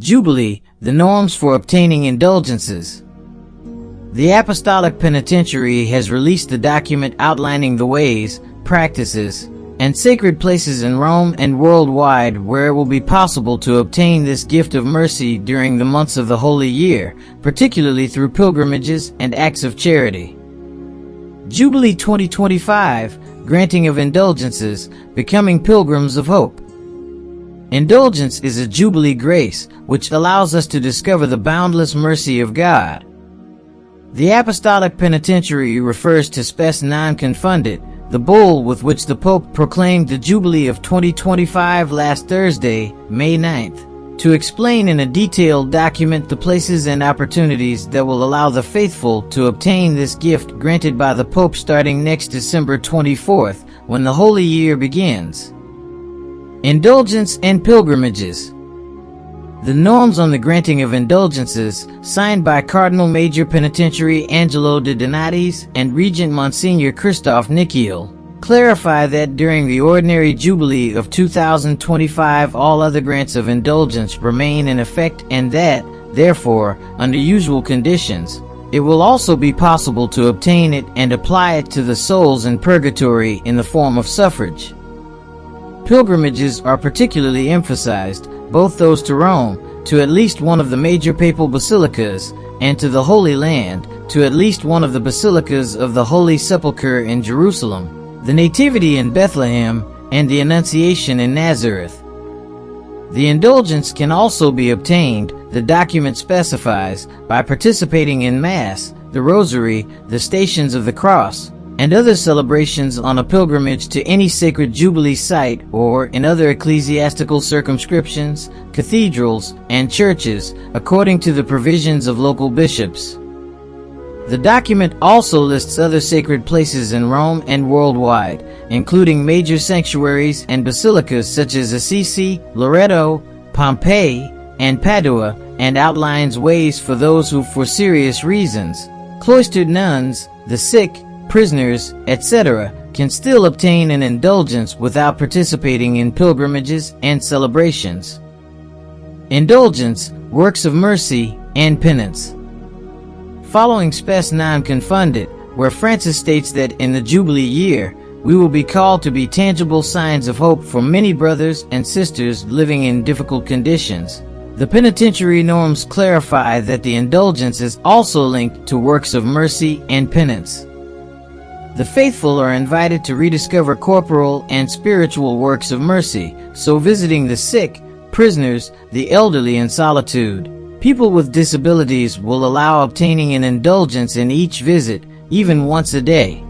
Jubilee, the norms for obtaining indulgences. The Apostolic Penitentiary has released the document outlining the ways, practices, and sacred places in Rome and worldwide where it will be possible to obtain this gift of mercy during the months of the Holy Year, particularly through pilgrimages and acts of charity. Jubilee 2025, Granting of Indulgences, Becoming Pilgrims of Hope. Indulgence is a Jubilee grace, which allows us to discover the boundless mercy of God. The Apostolic Penitentiary refers to Spes Non Confundit, the bull with which the Pope proclaimed the Jubilee of 2025 last Thursday, May 9th, to explain in a detailed document the places and opportunities that will allow the faithful to obtain this gift granted by the Pope starting next December 24th, when the Holy Year begins. Indulgence and pilgrimages. The norms on the granting of indulgences, signed by Cardinal Major Penitentiary Angelo de Donatis and Regent Monsignor Christophe Nikiel, clarify that during the ordinary Jubilee of 2025 all other grants of indulgence remain in effect and that, therefore, under usual conditions, it will also be possible to obtain it and apply it to the souls in purgatory in the form of suffrage. Pilgrimages are particularly emphasized, both those to Rome, to at least one of the major papal basilicas, and to the Holy Land, to at least one of the basilicas of the Holy Sepulchre in Jerusalem, the Nativity in Bethlehem, and the Annunciation in Nazareth. The indulgence can also be obtained, the document specifies, by participating in Mass, the Rosary, the Stations of the Cross, and other celebrations on a pilgrimage to any sacred Jubilee site or in other ecclesiastical circumscriptions, cathedrals, and churches, according to the provisions of local bishops. The document also lists other sacred places in Rome and worldwide, including major sanctuaries and basilicas such as Assisi, Loreto, Pompeii, and Padua, and outlines ways for those who, for serious reasons, cloistered nuns, the sick, prisoners, etc., can still obtain an indulgence without participating in pilgrimages and celebrations. Indulgence, works of mercy, and penance. Following Spes Non Confundit, where Francis states that in the Jubilee year, we will be called to be tangible signs of hope for many brothers and sisters living in difficult conditions, the penitentiary norms clarify that the indulgence is also linked to works of mercy and penance. The faithful are invited to rediscover corporal and spiritual works of mercy, so visiting the sick, prisoners, the elderly in solitude, people with disabilities will allow obtaining an indulgence in each visit, even once a day.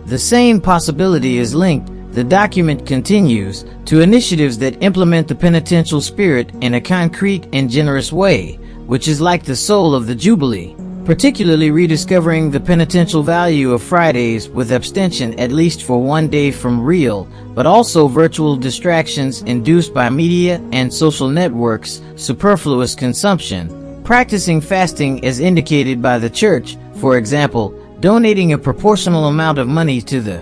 The same possibility is linked, the document continues, to initiatives that implement the penitential spirit in a concrete and generous way, which is like the soul of the Jubilee. Particularly rediscovering the penitential value of Fridays with abstention at least for one day from real, but also virtual distractions induced by media and social networks, superfluous consumption, practicing fasting as indicated by the Church, for example, donating a proportional amount of money to the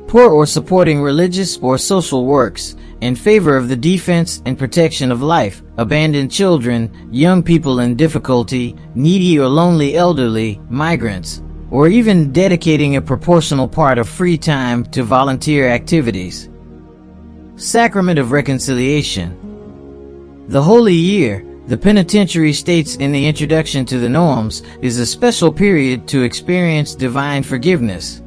poor or supporting religious or social works, in favor of the defense and protection of life, abandoned children, young people in difficulty, needy or lonely elderly, migrants, or even dedicating a proportional part of free time to volunteer activities. Sacrament of Reconciliation. The Holy Year, the penitentiary states in the introduction to the norms, is a special period to experience divine forgiveness.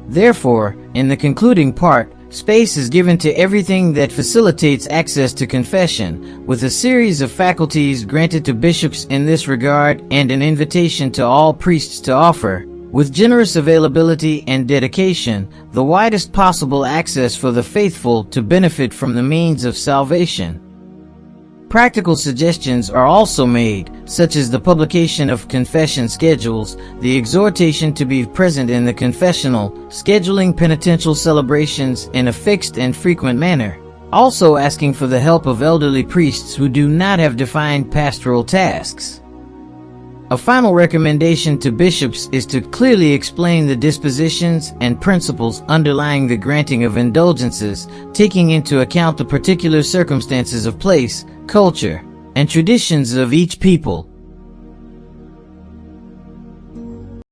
Therefore, in the concluding part, space is given to everything that facilitates access to confession, with a series of faculties granted to bishops in this regard and an invitation to all priests to offer, with generous availability and dedication, the widest possible access for the faithful to benefit from the means of salvation. Practical suggestions are also made, such as the publication of confession schedules, the exhortation to be present in the confessional, scheduling penitential celebrations in a fixed and frequent manner, also asking for the help of elderly priests who do not have defined pastoral tasks. A final recommendation to bishops is to clearly explain the dispositions and principles underlying the granting of indulgences, taking into account the particular circumstances of place, culture, and traditions of each people.